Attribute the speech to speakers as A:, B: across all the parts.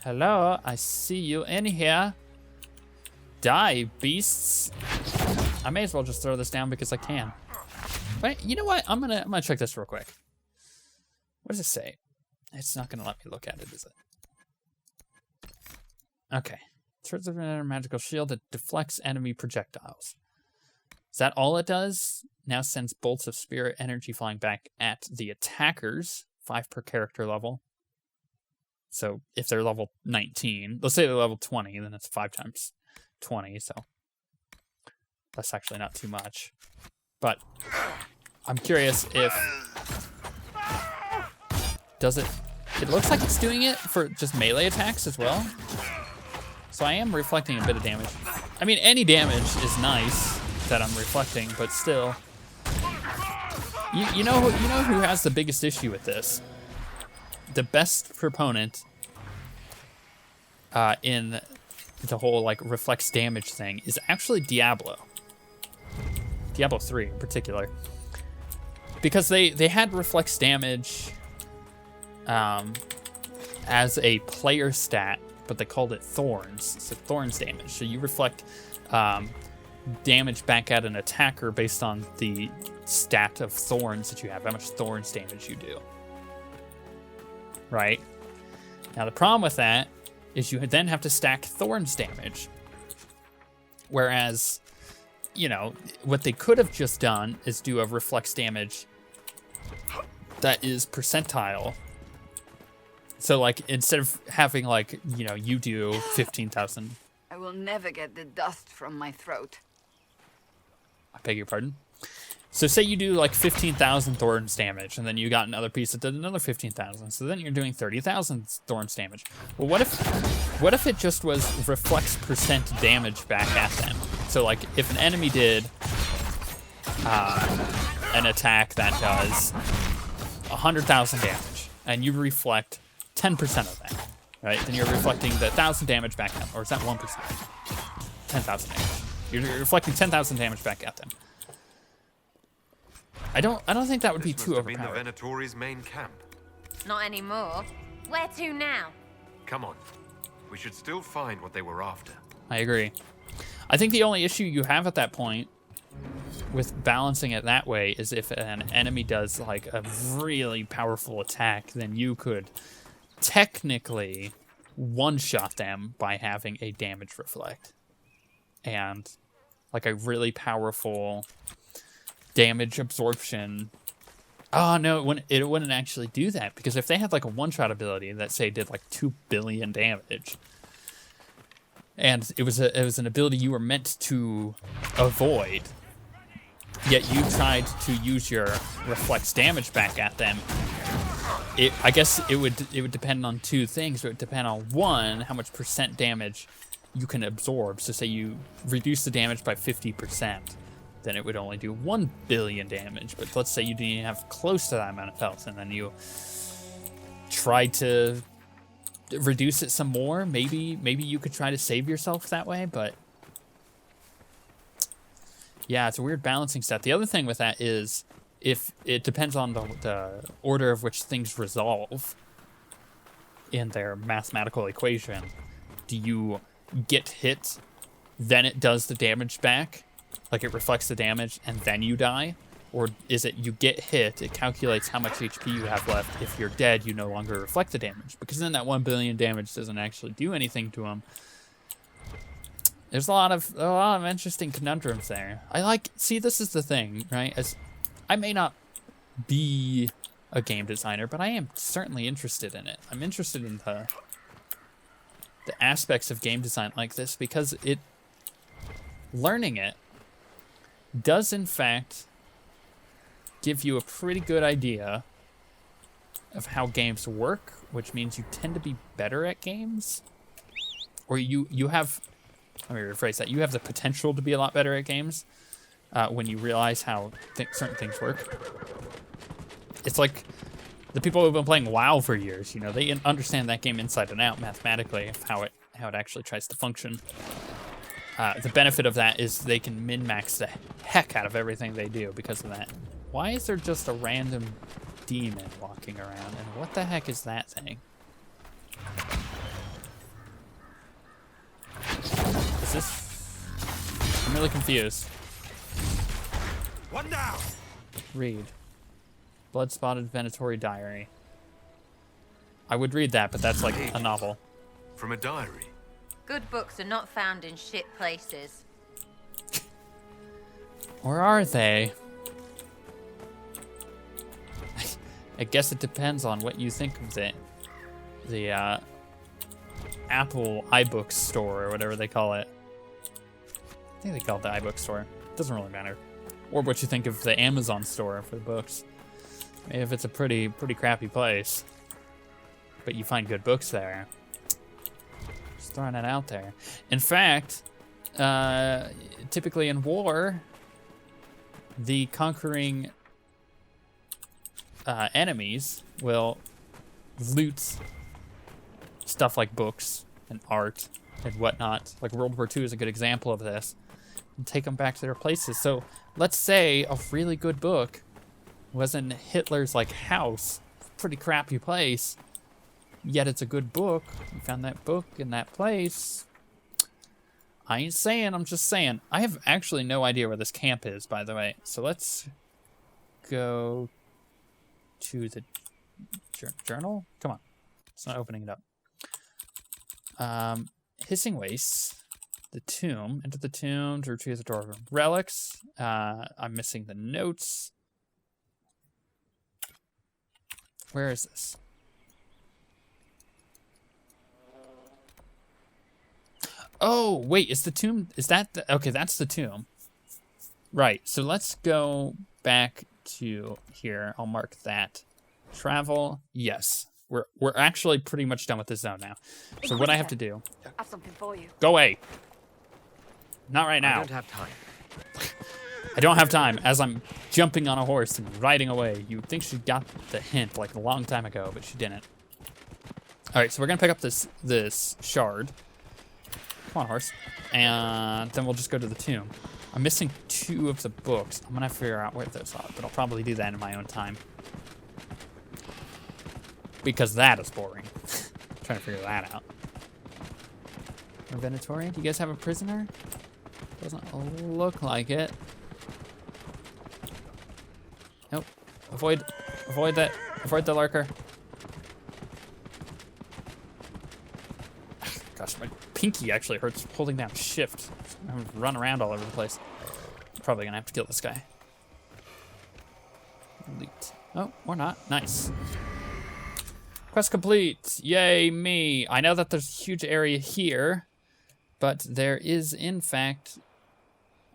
A: Hello, I see you in here. Die, beasts. I may as well just throw this down because I can. Wait, you know what? I'm gonna check this real quick. What does it say? It's not gonna let me look at it, is it? Okay. Turns of a magical shield that deflects enemy projectiles. Is that all it does? Now sends bolts of spirit energy flying back at the attackers. 5 per character level. So if they're level 19, let's say they're level 20, then it's 5 times 20, so that's actually not too much. But I'm curious if... Does it... It looks like it's doing it for just melee attacks as well. So I am reflecting a bit of damage. I mean, any damage is nice that I'm reflecting, but still. You know who has the biggest issue with this? The best proponent in the whole like reflects damage thing is actually Diablo. Diablo 3 in particular. Because they had reflects damage as a player stat, but they called it thorns. So thorns damage. So you reflect damage back at an attacker based on the stat of thorns that you have, how much thorns damage you do. Right? Now the problem with that is you then have to stack thorns damage. Whereas, you know, what they could have just done is do a reflex damage that is percentile. So like instead of having like, you know, you do 15,000.
B: I will never get the dust from my throat.
A: I beg your pardon. So say you do like 15,000 thorns damage, and then you got another piece that did another 15,000. So then you're doing 30,000 thorns damage. Well, what if it just was reflects percent damage back at them? So like if an enemy did an attack that does 100,000 damage, and you reflect 10% of that, right? Then you're reflecting the 1,000 damage back at them, or is that 1%? 10,000 damage. You're reflecting 10,000 damage back at them. I don't think that would be too overpowered.
C: This must have been the Venatori's main camp.
D: Not anymore. Where to now?
C: Come on. We should still find what they were after.
A: I agree. I think the only issue you have at that point with balancing it that way is if an enemy does like a really powerful attack, then you could technically one-shot them by having a damage reflect. And like a really powerful damage absorption. Oh no, it wouldn't actually do that, because if they had like a one-shot ability that say did like 2 billion damage, and it was an ability you were meant to avoid, yet you tried to use your reflex damage back at them, I guess it would depend on 2 things. It would depend on, one, how much percent damage you can absorb. So say you reduce the damage by 50%. Then it would only do 1 billion damage. But let's say you didn't have close to that amount of health, and then you tried to reduce it some more. Maybe you could try to save yourself that way, but yeah, it's a weird balancing set. The other thing with that is if it depends on the order of which things resolve in their mathematical equation. Do you get hit, then it does the damage back? Like it reflects the damage and then you die? Or is it you get hit, it calculates how much HP you have left. If you're dead, you no longer reflect the damage. Because then that 1 billion damage doesn't actually do anything to them. There's a lot of interesting conundrums there. See, this is the thing, right? As I may not be a game designer, but I am certainly interested in it. I'm interested in the aspects of game design like this, because learning it does in fact give you a pretty good idea of how games work, which means you tend to be better at games, or you have, let me rephrase that, you have the potential to be a lot better at games when you realize how certain things work. It's like the people who've been playing WoW for years, you know, they understand that game inside and out mathematically of how it actually tries to function. The benefit of that is they can min-max the heck out of everything they do because of that. Why is there just a random demon walking around. And what the heck is that thing? Is this... I'm really confused.
C: One down.
A: Read. Blood-spotted Venatori diary. I would read that, but that's like a novel.
C: From a diary.
D: Good books are not found in shit places.
A: Or are they? I guess it depends on what you think of the Apple iBooks store or whatever they call it. I think they call it the iBook store. Doesn't really matter. Or what you think of the Amazon store for the books. Maybe if it's a pretty crappy place, but you find good books there. Just throwing it out there. In fact, typically in war, the conquering enemies will loot stuff like books and art and whatnot. Like World War II is a good example of this. And take them back to their places. So let's say a really good book was in Hitler's like house, pretty crappy place, yet it's a good book. You found that book in that place. I ain't saying, I'm just saying. I have actually no idea where this camp is, by the way. So let's go to the journal. Come on, it's not opening it up. Hissing Wastes, the tomb. Enter the tomb to retrieve the door. Relics. I'm missing the notes. Where is this? Oh, wait, is the tomb, is that the, okay, that's the tomb. Right, so let's go back to here. I'll mark that. Travel, yes. We're actually pretty much done with this zone now. So what I have to do.
B: I've something for you.
A: Go away. Not right now.
C: I don't have time.
A: I don't have time, as I'm jumping on a horse and riding away. You'd think she got the hint like a long time ago, but she didn't. All right, so we're gonna pick up this shard. Come on, horse. And then we'll just go to the tomb. I'm missing 2 of the books. I'm gonna figure out where those are, but I'll probably do that in my own time. Because that is boring. Trying to figure that out. Venatori, do you guys have a prisoner? Doesn't look like it. Nope. Avoid the lurker. Gosh, my pinky actually hurts holding down shift. I'm gonna run around all over the place. Probably gonna have to kill this guy. Elite. Oh, or not. Nice. Quest complete. Yay, me. I know that there's a huge area here, but there is, in fact,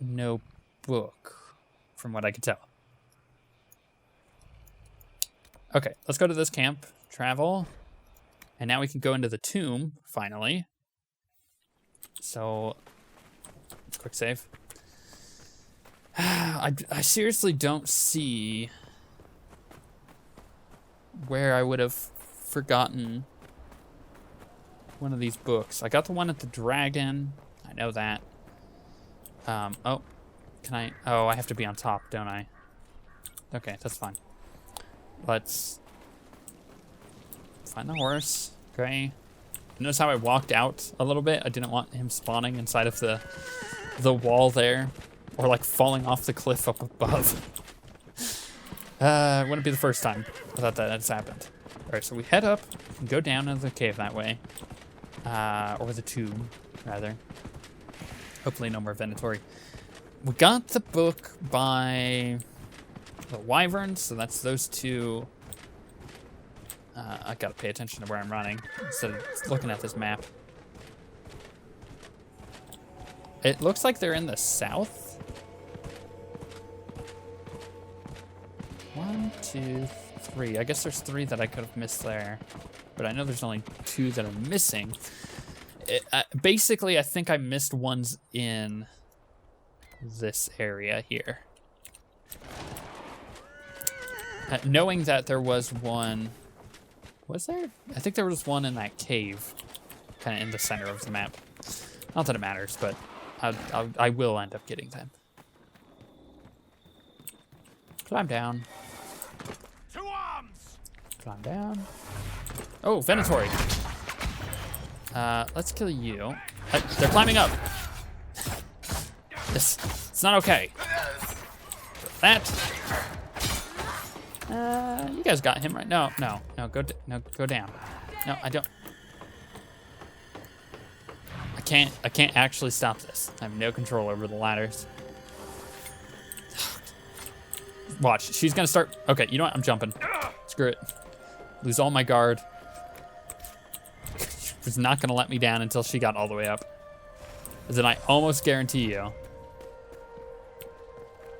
A: no book, from what I can tell. Okay, let's go to this camp. Travel. And now we can go into the tomb, finally. So, quick save. I seriously don't see where I would have forgotten one of these books. I got the one at the dragon. I know that. Oh, can I? Oh, I have to be on top, don't I? Okay, that's fine. Let's find the horse. Okay. Notice how I walked out a little bit? I didn't want him spawning inside of the wall there. Or like falling off the cliff up above. It wouldn't be the first time I thought that has happened. Alright, so we head up and go down into the cave that way. Or the tomb, rather. Hopefully no more Venatori. We got the book by the wyverns, so that's those 2. I gotta pay attention to where I'm running instead of looking at this map. It looks like they're in the south. 1, 2, 3. I guess there's 3 that I could have missed there, but I know there's only 2 that are missing. Basically, I think I missed ones in this area here. Knowing that there was one... Was there? I think there was one in that cave, kind of in the center of the map. Not that it matters, but I will end up getting them. Climb down.
C: To arms!
A: Climb down. Oh, Venatori. Let's kill you. They're climbing up. It's not okay. That. You guys got him right. No, go down. No, I don't. I can't actually stop this. I have no control over the ladders. Watch, she's gonna start. Okay, you know what? I'm jumping. Screw it. Lose all my guard. She was not gonna let me down until she got all the way up. And then I almost guarantee you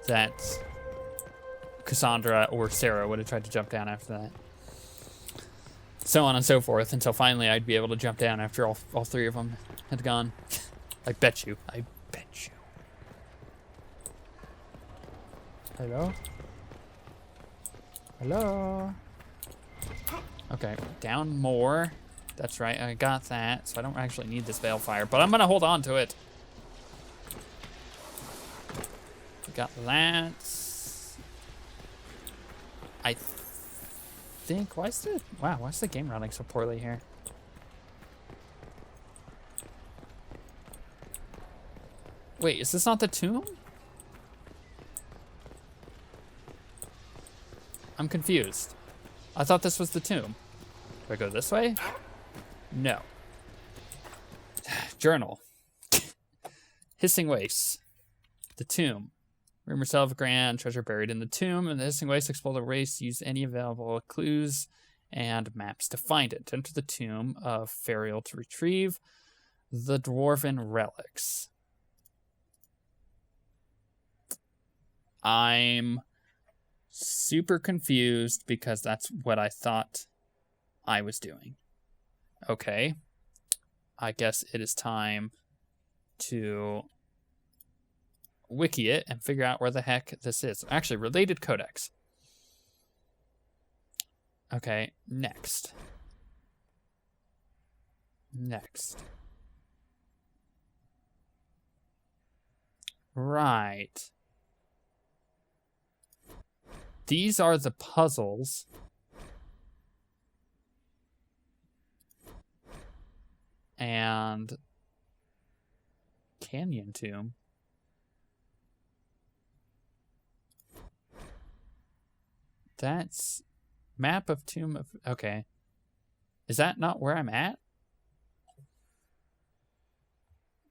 A: that Cassandra or Sarah would have tried to jump down after that. So on and so forth until finally I'd be able to jump down after all three of them had gone. I bet you. Hello? Hello? Okay, down more. That's right, I got that. So I don't actually need this Balefire, but I'm gonna hold on to it. Got that. I think, why is the game running so poorly here? Wait, is this not the tomb? I'm confused. I thought this was the tomb. Do I go this way? No. Journal. Hissing Wastes. The tomb. Rumor cell of grand treasure buried in the tomb. In the Hissing Wastes, explore the waste. Use any available clues and maps to find it. Enter the tomb of Fairel to retrieve the dwarven relics. I'm super confused because that's what I thought I was doing. Okay. I guess it is time to wiki it and figure out where the heck this is. Actually, related codex. Okay, next. Right. These are the puzzles. And Canyon Tomb. That's map of tomb of, okay. Is that not where I'm at?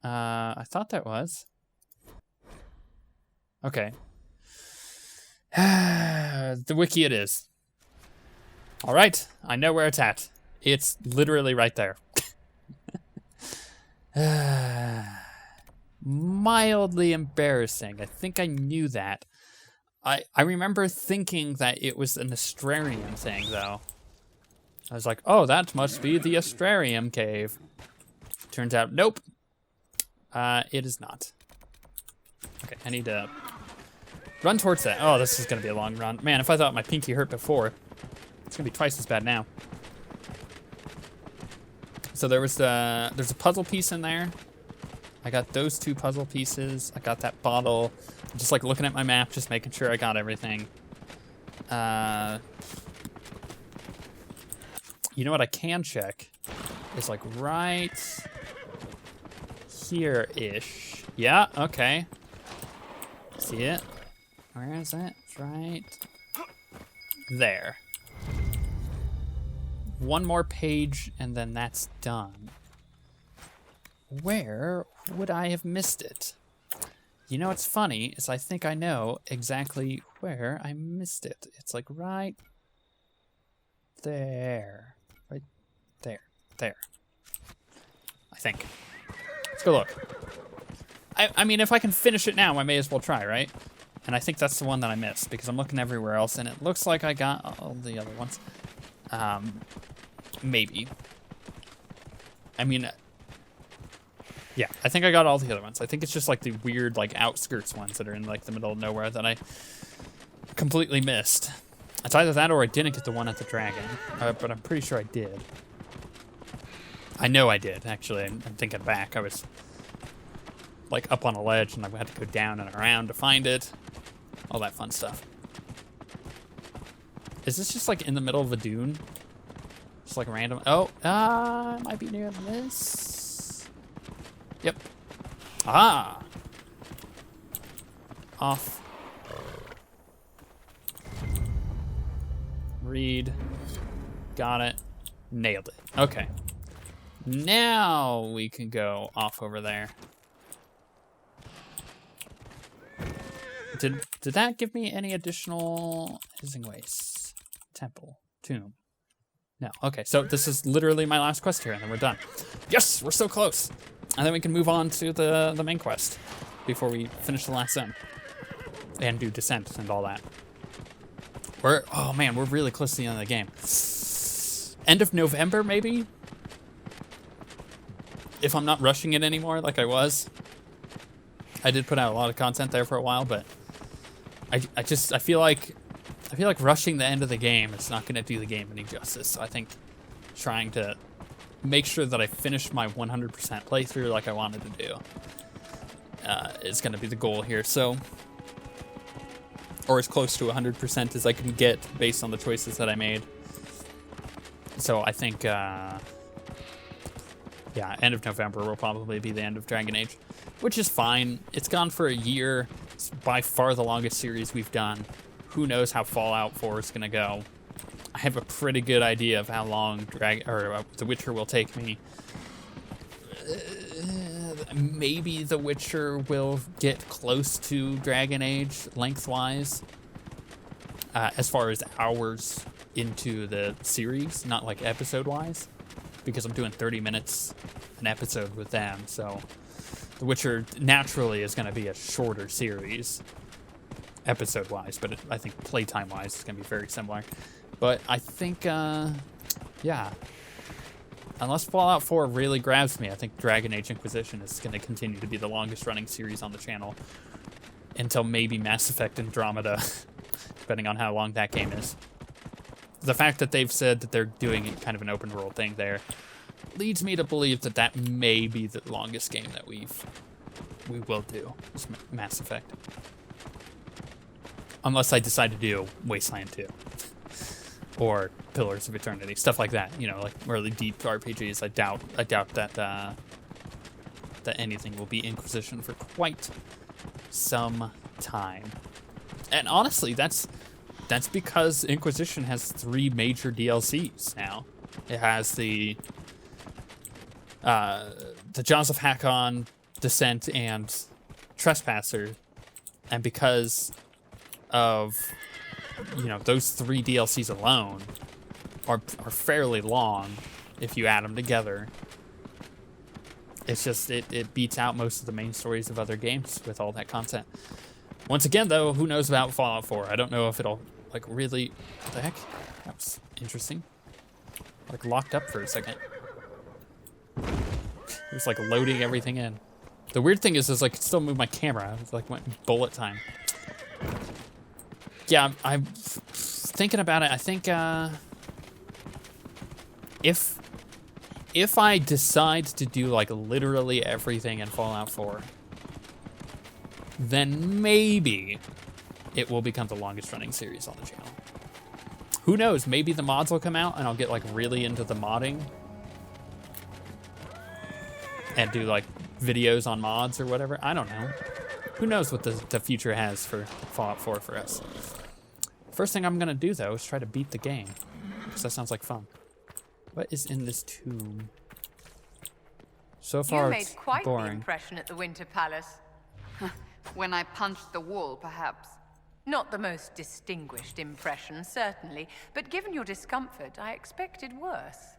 A: I thought that was. Okay. The wiki it is. All right, I know where it's at. It's literally right there. Mildly embarrassing. I think I knew that. I remember thinking that it was an Astrarium thing, though. I was like, oh, that must be the Astrarium cave. Turns out, nope. It is not. Okay, I need to run towards that. Oh, this is gonna be a long run. Man, if I thought my pinky hurt before, it's gonna be twice as bad now. So there's a puzzle piece in there. I got those 2 puzzle pieces. I got that bottle. I'm just like looking at my map, just making sure I got everything. You know what I can check is like right here-ish. Yeah, okay. See it? Where is it? It's right there. One more page and then that's done. Where would I have missed it? You know what's funny is I think I know exactly where I missed it. It's like right there. Right there. There. I think. Let's go look. I mean, if I can finish it now, I may as well try, right? And I think that's the one that I missed because I'm looking everywhere else and it looks like I got all the other ones. Maybe. I mean, yeah, I think I got all the other ones. I think it's just like the weird like outskirts ones that are in like the middle of nowhere that I completely missed. It's either that or I didn't get the one at the dragon, but I'm pretty sure I did. I know I did, actually. I'm thinking back. I was like up on a ledge and I had to go down and around to find it. All that fun stuff. Is this just like in the middle of a dune? Just like random. Oh, it might be near this. Yep. Ah. Off. Read. Got it. Nailed it. Okay. Now we can go off over there. Did that give me any additional hissing wastes? Temple. Tomb. No. Okay, so this is literally my last quest here, and then we're done. Yes! We're so close! And then we can move on to the main quest before we finish the last zone. And do descent and all that. Oh man, we're really close to the end of the game. End of November, maybe? If I'm not rushing it anymore like I was. I did put out a lot of content there for a while, but I feel like rushing the end of the game is not going to do the game any justice. So I think trying to make sure that I finish my 100% playthrough like I wanted to do is going to be the goal here. So, or as close to 100% as I can get based on the choices that I made. So I think, yeah, end of November will probably be the end of Dragon Age, which is fine. It's gone for a year. It's by far the longest series we've done. Who knows how Fallout 4 is going to go. I have a pretty good idea of how long The Witcher will take me. Maybe The Witcher will get close to Dragon Age lengthwise, as far as hours into the series, not like episode-wise, because I'm doing 30 minutes an episode with them, so The Witcher naturally is going to be a shorter series, episode-wise, but I think playtime-wise it's going to be very similar. But I think, yeah, unless Fallout 4 really grabs me, I think Dragon Age Inquisition is going to continue to be the longest-running series on the channel until maybe Mass Effect Andromeda, depending on how long that game is. The fact that they've said that they're doing kind of an open-world thing there leads me to believe that that may be the longest game that we will do, is Mass Effect. Unless I decide to do Wasteland 2. Or Pillars of Eternity, stuff like that. You know, like really deep RPGs. I doubt that that anything will be Inquisition for quite some time. And honestly, that's because Inquisition has 3 major DLCs now. It has the Jaws of Hakon, Descent, and Trespasser, and because of, you know, those 3 DLCs alone are fairly long if you add them together. It's just, it beats out most of the main stories of other games with all that content. Once again, though, who knows about Fallout 4? I don't know if it'll, like, really... What the heck? That was interesting. Like, locked up for a second. It was, like, loading everything in. The weird thing is I could still move my camera. It's like bullet time. Yeah, I'm thinking about it. I think if I decide to do like literally everything in Fallout 4, then maybe it will become the longest running series on the channel. Who knows? Maybe the mods will come out and I'll get like really into the modding and do like videos on mods or whatever. I don't know. Who knows what the future has for Fallout 4 for us. First thing I'm going to do, though, is try to beat the game. Because that sounds like fun. What is in this tomb? So far, it's
D: You made quite
A: boring.
D: the impression at the Winter Palace.
B: When I punched the wall, perhaps.
D: Not the most distinguished impression, certainly, but given your discomfort, I expected worse.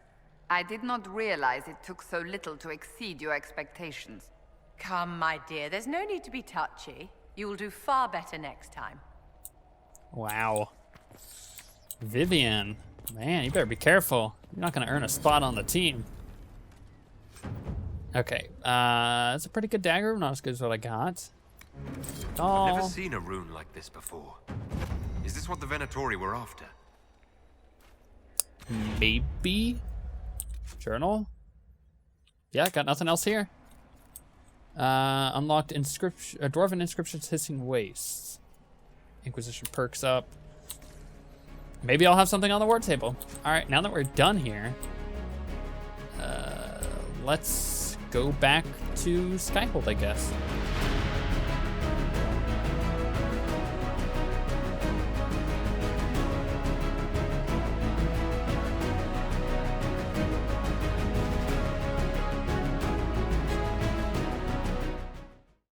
B: I did not realize it took so little to exceed your expectations.
D: Come, my dear, there's no need to be touchy. You will do far better next time.
A: Wow. Vivian. Man, you better be careful. You're not going to earn a spot on the team. Okay. That's a pretty good dagger. Not as good as what I got.
C: I've never seen a rune like this before. Is this what the Venatori were after?
A: Maybe? Journal? Yeah, got nothing else here. Unlocked inscription, Dwarven inscriptions hissing wastes. Inquisition perks up. Maybe I'll have something on the war table. All right, now that we're done here, let's go back to Skyhold, I guess.